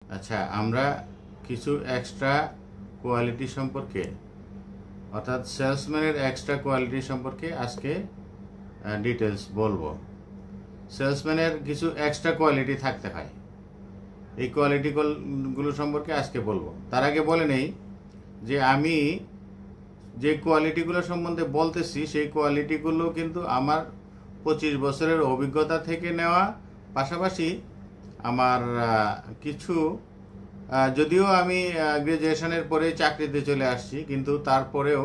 আচ্ছা, আমরা কিছু এক্সট্রা কোয়ালিটি সম্পর্কে অর্থাৎ সেলসম্যানের এক্সট্রা কোয়ালিটি সম্পর্কে আজকে ডিটেলস বলবো। সেলসম্যানের কিছু এক্সট্রা কোয়ালিটি থাকতে হয়, এই কোয়ালিটিগুলো সম্পর্কে আজকে বলবো। তার আগে বলে নেই যে আমি যে কোয়ালিটিগুলো সম্বন্ধে বলতেছি সেই কোয়ালিটিগুলো কিন্তু আমার 25 বছরের অভিজ্ঞতা থেকে নেওয়া, পাশাপাশি আমার কিছু যদিও আমি গ্রাজুয়েশনের পরে চাকরিতে চলে আসছি, কিন্তু তারপরেও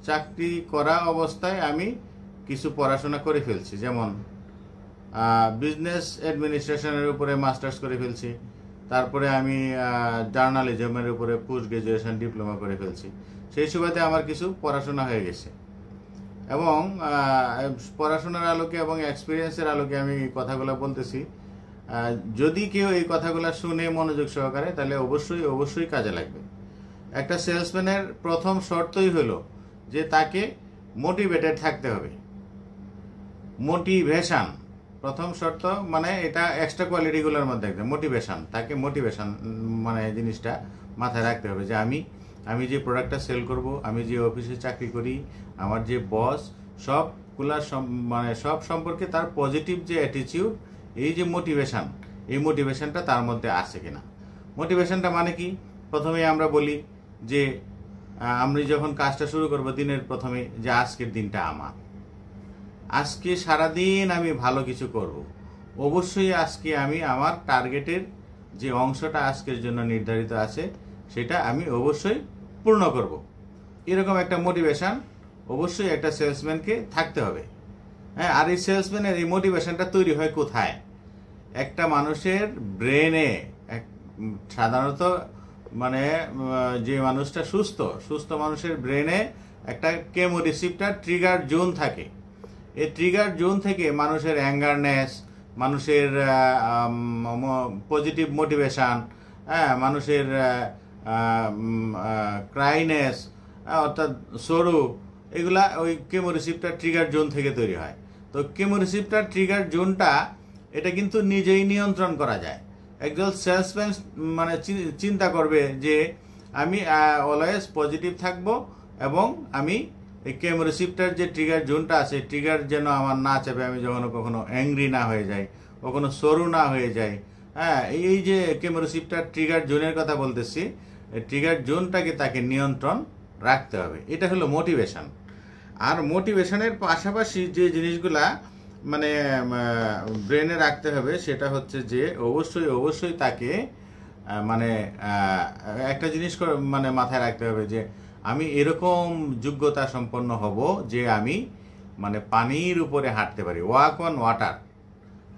চাকরি করা অবস্থায় আমি কিছু পড়াশোনা করে ফেলছি। যেমন বিজনেস অ্যাডমিনিস্ট্রেশনের উপরে মাস্টার্স করে ফেলছি, তারপরে আমি জার্নালিজমের উপরে পোস্ট গ্রাজুয়েশন ডিপ্লোমা করে ফেলছি। সেই সুবাদে আমার কিছু পড়াশোনা হয়ে গেছে এবং পড়াশোনার আলোকে এবং এক্সপিরিয়েন্সের আলোকে আমি কথাগুলো বলতেছি। যদি কেউ এই কথাগুলো শুনে মনোযোগ সহকারে, তাহলে অবশ্যই অবশ্যই কাজে লাগবে। একটা সেলসম্যানের প্রথম শর্তই হলো যে তাকে মোটিভেটেড থাকতে হবে। মোটিভেশন প্রথম শর্ত, মানে এটা এক্সট্রা কোয়ালিটিগুলোর মধ্যে একটা মোটিভেশন। তাকে মোটিভেশন মানে জিনিসটা মাথায় রাখতে হবে যে আমি যে প্রোডাক্টটা সেল করব, আমি যে অফিসে চাকরি করি, আমার যে বস, সবগুলা মানে সব সম্পর্কে তার পজিটিভ যে অ্যাটিটিউড, এই যে মোটিভেশন, এই মোটিভেশনটা তার মধ্যে আছে কিনা। মোটিভেশনটা মানে কি? প্রথমে আমরা বলি যে আমি যখন কাজটা শুরু করব দিনের প্রথমে, যে আজকের দিনটা আমার, আজকে সারাদিন আমি ভালো কিছু করব। অবশ্যই আজকে আমি আমার টার্গেটের যে অংশটা আজকের জন্য নির্ধারিত আছে সেটা আমি অবশ্যই পূর্ণ করব। এরকম একটা মোটিভেশন অবশ্যই একটা সেলসম্যানকে থাকতে হবে। হ্যাঁ, আর এই সেলসম্যানের এই মোটিভেশনটা তৈরি হয় কোথায়? একটা মানুষের ব্রেনে, সাধারণত মানে যে মানুষটা সুস্থ মানুষের ব্রেনে একটা কেমো রিসিপ্টার ট্রিগার জোন থাকে। এই ট্রিগার জোন থেকে মানুষের অ্যাঙ্গারনেস, মানুষের পজিটিভ মোটিভেশন, হ্যাঁ, মানুষের ক্রাইনেস অর্থাৎ সরু, এগুলা ওই কেমো রিসিপ্টার ট্রিগার জোন থেকে তৈরি হয়। তো কেমো রিসিপ্টার ট্রিগার জোনটা এটা কিন্তু নিজেই নিয়ন্ত্রণ করা যায়। একজন সেলসম্যান মানে চিন্তা করবে যে আমি অলওয়েজ পজিটিভ থাকব এবং আমি এই কেমো রিসিপ্টার যে ট্রিগার জোনটা আছে, ট্রিগার যেন আমার না চাপে, আমি যখন কখনো অ্যাংরি না হয়ে যাই, কখনো সরু না হয়ে যাই। হ্যাঁ, এই যে কেমো রিসিপ্টার ট্রিগার জোনের কথা বলতেছি, এই ট্রিগার জোনটাকে তাকে নিয়ন্ত্রণ রাখতে হবে। এটা হলো মোটিভেশন। আর মোটিভেশনের পাশাপাশি যে জিনিসগুলা মানে ব্রেনে রাখতে হবে সেটা হচ্ছে যে অবশ্যই তাকে মানে একটা জিনিস মানে মাথায় রাখতে হবে যে আমি এরকম যোগ্যতা সম্পন্ন হব যে আমি মানে পানির উপরে হাঁটতে পারি, ওয়াক অন ওয়াটার।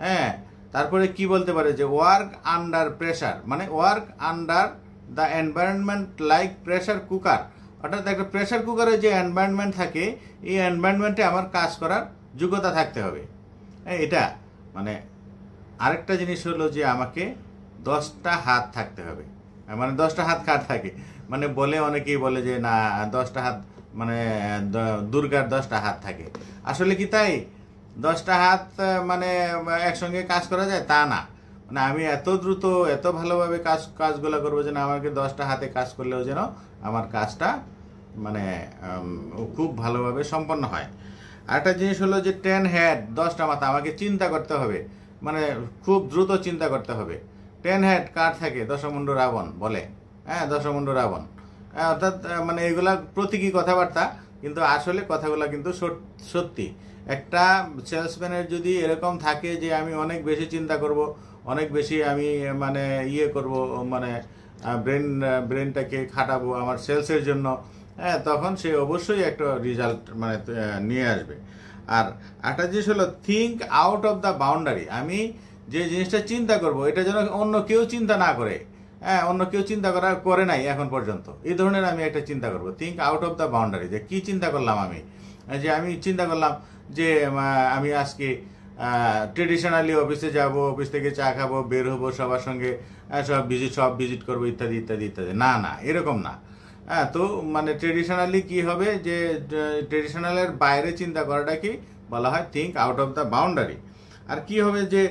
হ্যাঁ, তারপরে কি বলতে পারে যে ওয়ার্ক আন্ডার প্রেশার, মানে work under the environment like pressure cooker. অর্থাৎ একটা প্রেশার কুকারের যে এনভায়রনমেন্ট থাকে, এই এনভায়রনমেন্টে আমার কাজ করার যোগ্যতা থাকতে হবে। এটা মানে আরেকটা জিনিস হলো যে আমাকে 10টা হাত থাকতে হবে। মানে 10টা হাত কার থাকে, মানে বলে অনেকেই বলে যে না 10টা হাত মানে দুর্গার 10টা হাত থাকে। আসলে কি তাই? 10টা হাত মানে একসঙ্গে কাজ করা যায় তা না। মানে আমি এত দ্রুত এত ভালোভাবে কাজগুলো করবো যেন আমাকে 10টা হাতে কাজ করলেও যেন আমার কাজটা মানে খুব ভালোভাবে সম্পন্ন হয়। আরেকটা জিনিস হলো যে 10 হেড 10টা মাথা, আমাকে চিন্তা করতে হবে, মানে খুব দ্রুত চিন্তা করতে হবে। 10 হেড কার থাকে? দশমুণ্ডু রাবণ বলে। হ্যাঁ, দশমুণ্ডু রাবণ। অর্থাৎ মানে এগুলা প্রতীকী কথাবার্তা, কিন্তু আসলে কথাগুলো কিন্তু সত্যি। একটা সেলসম্যানের যদি এরকম থাকে যে আমি অনেক বেশি চিন্তা করব, অনেক বেশি আমি মানে করব, মানে ব্রেনটাকে খাটাবো আমার সেলসের জন্য, হ্যাঁ, তখন সে অবশ্যই একটা রেজাল্ট মানে নিয়ে আসবে। আর একটা জিনিস হলো think out of the boundary. আমি যে জিনিসটা চিন্তা করব এটা যেন অন্য কেউ চিন্তা না করে। হ্যাঁ, অন্য কেউ চিন্তা করে নাই এখন পর্যন্ত, এই ধরনের আমি একটা চিন্তা করব। Think out of the boundary, যে কি চিন্তা করলাম আমি, যে আমি চিন্তা করলাম যে আমি আজকে ট্রেডিশনালি অফিসে যাব, অফিস থেকে চা খাবো, বের হবো, সবার সঙ্গে সব ভিজিট করবো, ইত্যাদি ইত্যাদি ইত্যাদি। না না, এরকম না। হ্যাঁ, তো মানে ট্রেডিশনালি কি হবে যে ট্রেডিশনালের বাইরে চিন্তা করাটা কি বলা হয়? Think out of the boundary. আর কি হবে যে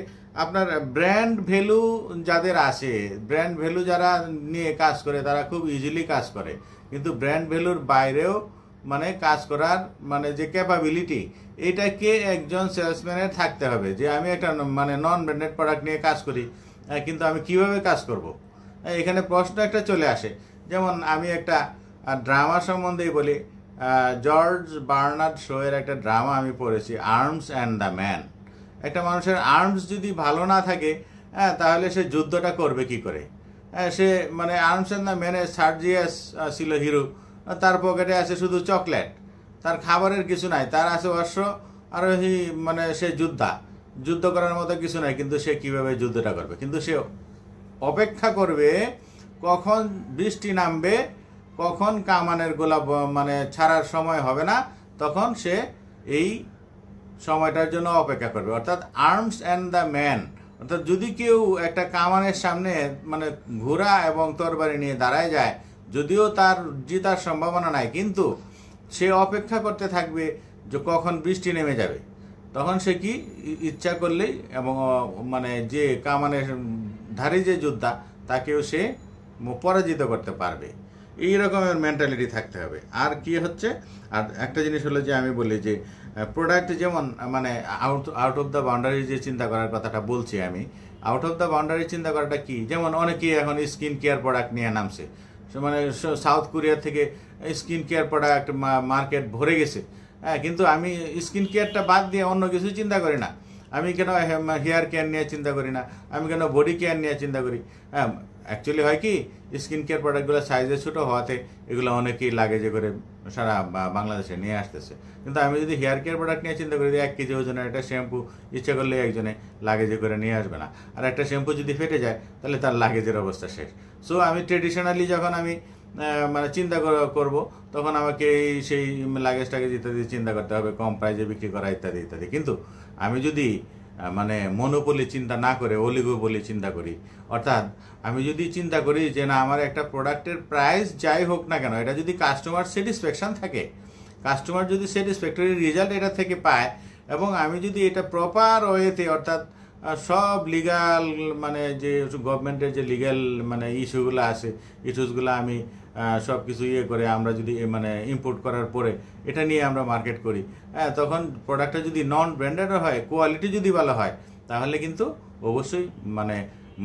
আপনার ব্র্যান্ড ভ্যালু যাদের আসে, ব্র্যান্ড ভ্যালু যারা নিয়ে কাজ করে তারা খুব ইজিলি কাজ করে, কিন্তু ব্র্যান্ড ভ্যালুর বাইরেও মানে কাজ করার মানে যে ক্যাপাবিলিটি, এটাকে একজন সেলসম্যানের থাকতে হবে যে আমি একটা মানে নন ব্র্যান্ডেড প্রোডাক্ট নিয়ে কাজ করি, কিন্তু আমি কিভাবে কাজ করব। এখানে প্রশ্ন একটা চলে আসে। যেমন আমি একটা ড্রামা সম্বন্ধেই বলি, জর্জ বার্নার্ড শোয়ের একটা ড্রামা আমি পড়েছি, আর্মস অ্যান্ড দ্য ম্যান। একটা মানুষের আর্মস যদি ভালো না থাকে, তাহলে সে যুদ্ধটা করবে কি করে। সে মানে আর্মস অ্যান্ড দ্য ম্যানে সার্জিয়াস ছিল হিরো, তার পকেটে আছে শুধু চকলেট, তার খাবারের কিছু নাই, তার আছে অশ্ব আর মানে সে যুদ্ধ করার মতো কিছু নাই, কিন্তু সে কিভাবে যুদ্ধটা করবে। কিন্তু সে অপেক্ষা করবে কখন বৃষ্টি নামবে, কখন কামানের গোলা মানে ছাড়ার সময় হবে না, তখন সে এই সময়টার জন্য অপেক্ষা করবে। অর্থাৎ আর্মস অ্যান্ড দ্য ম্যান, অর্থাৎ যদি কেউ একটা কামানের সামনে মানে ঘোড়া এবং তরবারি নিয়ে দাঁড়ায় যায়, যদিও তার জিতার সম্ভাবনা নাই, কিন্তু সে অপেক্ষা করতে থাকবে যে কখন বৃষ্টি নেমে যাবে, তখন সে কি ইচ্ছা করলেই এবং মানে যে কামানের ধারী যে যোদ্ধা তাকেও সে পরাজিত করতে পারবে। এই রকমের মেন্টালিটি থাকতে হবে। আর কি হচ্ছে, আর একটা জিনিস হলো যে আমি বলি যে প্রোডাক্ট যেমন মানে আউট অফ দ্য বাউন্ডারি যে চিন্তা করার কথাটা বলছি আমি, আউট অফ দ্য বাউন্ডারি চিন্তা করাটা কি, যেমন অনেকেই এখন স্কিন কেয়ার প্রোডাক্ট নিয়ে নামছে, মানে সাউথ কোরিয়া থেকে স্কিন কেয়ার প্রোডাক্ট মার্কেট ভরে গেছে। কিন্তু আমি স্কিন কেয়ারটা বাদ দিয়ে অন্য কিছু চিন্তা করি না। আমি কেন হেয়ার কেয়ার নিয়ে চিন্তা করি না, আমি কেন বডি কেয়ার নিয়ে চিন্তা করি। অ্যাকচুয়ালি হয় কি, স্কিন কেয়ার প্রোডাক্টগুলো সাইজে ছোটো হওয়াতে এগুলো অনেকেই লাগেজে করে সারা বাংলাদেশে নিয়ে আসতেছে। কিন্তু আমি যদি হেয়ার কেয়ার প্রোডাক্ট নিয়ে চিন্তা করি, 1 কেজি ওজনের একটা শ্যাম্পু ইচ্ছা করলে একজনে লাগেজে করে নিয়ে আসবে না, আর একটা শ্যাম্পু যদি ফেটে যায় তাহলে তার লাগেজের অবস্থা শেষ। সো আমি ট্রেডিশনালি যখন আমি মানে চিন্তা করব, তখন আমাকে সেই লাগেজ টাগেজ ইত্যাদি চিন্তা করতে হবে, কম প্রাইজে বিক্রি করা ইত্যাদি ইত্যাদি। কিন্তু আমি যদি মানে মনোপলি চিন্তা না করে অলিগোপলি চিন্তা করি, অর্থাৎ আমি যদি চিন্তা করি যে না, আমার একটা প্রোডাক্টের প্রাইস যাই হোক না কেন, এটা যদি কাস্টমার স্যাটিসফ্যাকশন থাকে, কাস্টমার যদি স্যাটিসফ্যাক্টরি রেজাল্ট এটা থেকে পায়, এবং আমি যদি এটা প্রপার ওয়েতে, অর্থাৎ সব লিগাল মানে যে গভর্নমেন্টের যে লিগাল মানে ইস্যুগুলো আছে, ইস্যুসগুলো আমি সব কিছু করে আমরা যদি মানে ইম্পোর্ট করার পরে এটা নিয়ে আমরা মার্কেট করি, তখন প্রোডাক্টটা যদি নন ব্র্যান্ডেডও হয়, কোয়ালিটি যদি ভালো হয়, তাহলে কিন্তু অবশ্যই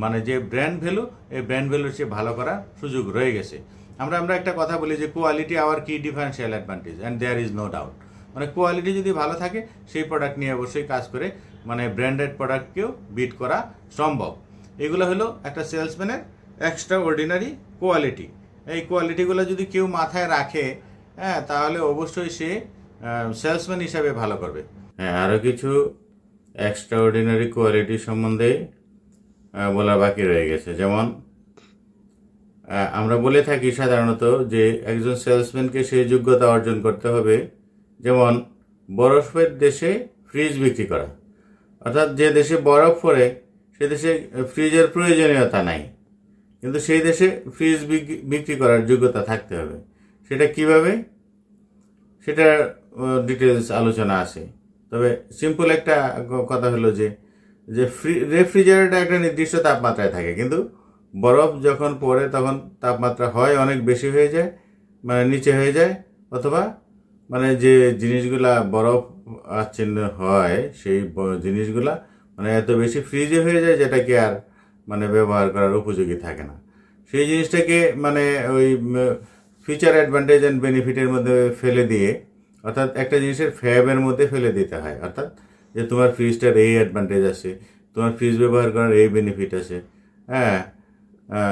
মানে যে ব্র্যান্ড ভ্যালু, এই ব্র্যান্ড ভ্যালুর চেয়ে ভালো করার সুযোগ রয়ে গেছে। আমরা একটা কথা বলি যে কোয়ালিটি আওয়ার কি differential advantage, and there is no doubt. মানে কোয়ালিটি যদি ভালো থাকে, সেই প্রোডাক্ট নিয়ে অবশ্যই কাজ করে মানে ব্র্যান্ডেড প্রোডাক্টকেও বিট করা সম্ভব। এগুলো হলো একটা সেলসম্যানের এক্সট্রা অর্ডিনারি কোয়ালিটি। এই কোয়ালিটিগুলো যদি কেউ মাথায় রাখে, তাহলে অবশ্যই সে সেলসম্যান হিসাবে ভালো করবে। আরও কিছু এক্সট্রা অর্ডিনারি কোয়ালিটি সম্বন্ধে বলা বাকি রয়ে গেছে। যেমন আমরা বলে থাকি সাধারণত যে একজন সেলসম্যানকে সেই যোগ্যতা অর্জন করতে হবে, যেমন বরফের দেশে ফ্রিজ বিক্রি করা। অর্থাৎ যে দেশে বরফ পড়ে সে দেশে ফ্রিজের প্রয়োজনীয়তা নাই, কিন্তু সেই দেশে ফ্রিজ বিক্রি করার যোগ্যতা থাকতে হবে। সেটা কিভাবে, সেটার ডিটেলস আলোচনা আছে। তবে সিম্পল একটা কথা হলো যে রেফ্রিজারেটর একটা নির্দিষ্ট তাপমাত্রায় থাকে, কিন্তু বরফ যখন পড়ে তখন তাপমাত্রা হয় অনেক বেশি হয়ে যায়, মানে নিচে হয়ে যায়, অথবা মানে যে জিনিসগুলা বরফ আচ্ছন্ন হয় সেই জিনিসগুলা মানে এত বেশি ফ্রিজে হয়ে যায় যেটাকে আর মানে ব্যবহার করার উপযোগী থাকে না। সেই জিনিসটাকে মানে ওই ফিচার অ্যাডভান্টেজ অ্যান্ড বেনিফিটের মধ্যে ফেলে দিয়ে, অর্থাৎ একটা জিনিসের ফ্যাবের মধ্যে ফেলে দিতে হয়। অর্থাৎ যে তোমার ফ্রিজটার এই অ্যাডভান্টেজ আছে, তোমার ফ্রিজ ব্যবহার করার এই বেনিফিট আছে,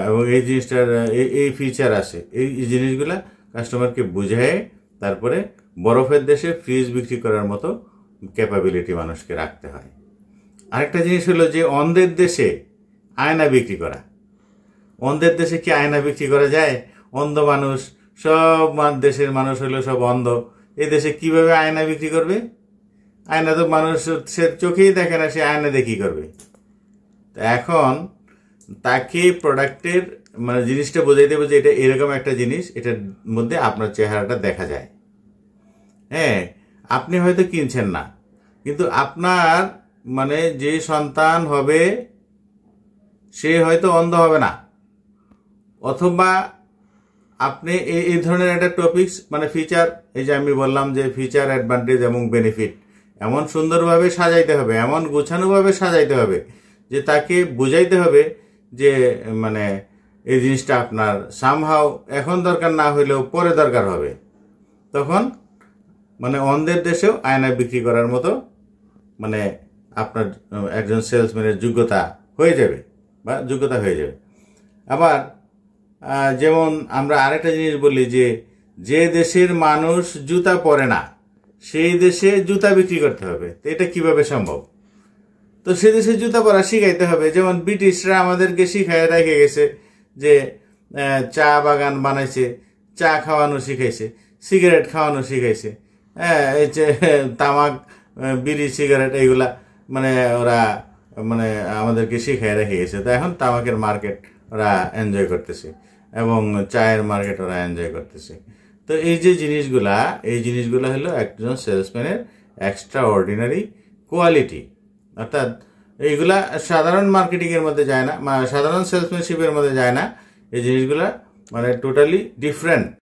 এবং এই জিনিসটার এই ফিচার আছে, এই জিনিসগুলা কাস্টমারকে বুঝায় তারপরে বরফের দেশে ফ্রিজ বিক্রি করার মতো ক্যাপাবিলিটি মানুষকে রাখতে হয়। আরেকটা জিনিস হলো যে অন্ধের দেশে আয়না বিক্রি করা। অন্ধের দেশে কি আয়না বিক্রি করা যায়? অন্ধ মানুষ, সব দেশের মানুষ হলো সব অন্ধ, এই দেশে কিভাবে আয়না বিক্রি করবে? আয়না তো মানুষের চোখেই দেখে না, সে আয়না দিয়ে কি করবে? এখন তাকে প্রোডাক্টের মানে জিনিসটা বোঝাই দেবে যে এটা এরকম একটা জিনিস, এটার মধ্যে আপনার চেহারাটা দেখা যায়। আপনি হয়তো কিনছেন না, কিন্তু আপনার মানে যে সন্তান হবে সে হয়তো অন্ধ হবে না, অথবা আপনি এই ধরনের একটা টপিকস মানে ফিচার, এই যে আমি বললাম যে ফিচার, অ্যাডভান্টেজ এবং বেনিফিট এমন সুন্দরভাবে সাজাইতে হবে, এমন গোছানোভাবে সাজাইতে হবে যে তাকে বুঝাইতে হবে যে মানে এই জিনিসটা আপনার সামহাও এখন দরকার না হইলেও পরে দরকার হবে। তখন মানে অন্ধের দেশেও আয়না বিক্রি করার মতো মানে আপনার একজন সেলসম্যানের যোগ্যতা হয়ে যাবে বা যোগ্যতা হয়ে যাবে। আবার যেমন আমরা আরেকটা জিনিস বলি যে দেশের মানুষ জুতা পরে না সেই দেশে জুতা বিক্রি করতে হবে। তো এটা কিভাবে সম্ভব? তো সে দেশে জুতা পরা শিখাইতে হবে। যেমন ব্রিটিশরা আমাদেরকে শিখায় রেখে গেছে যে চা বাগান বানাইছে, চা খাওয়ানো শিখাইছে, সিগারেট খাওয়ানো শিখাইছে, এই যে তামাক, বিড়ি, সিগারেট এইগুলা মানে ওরা মানে আমাদেরকে শিখায় রেখে গেছে। তো এখন তামাকের মার্কেট ওরা এনজয় করতেছে এবং চায়ের মার্কেট ওরা এনজয় করতেছে। তো এই যে জিনিসগুলা, এই জিনিসগুলা হলো একজন সেলসম্যানের এক্সট্রা অর্ডিনারি কোয়ালিটি। অর্থাৎ এইগুলা সাধারণ মার্কেটিংয়ের মধ্যে যায় না, সাধারণ সেলসম্যানশিপের মধ্যে যায় না। এই জিনিসগুলা মানে টোটালি ডিফারেন্ট।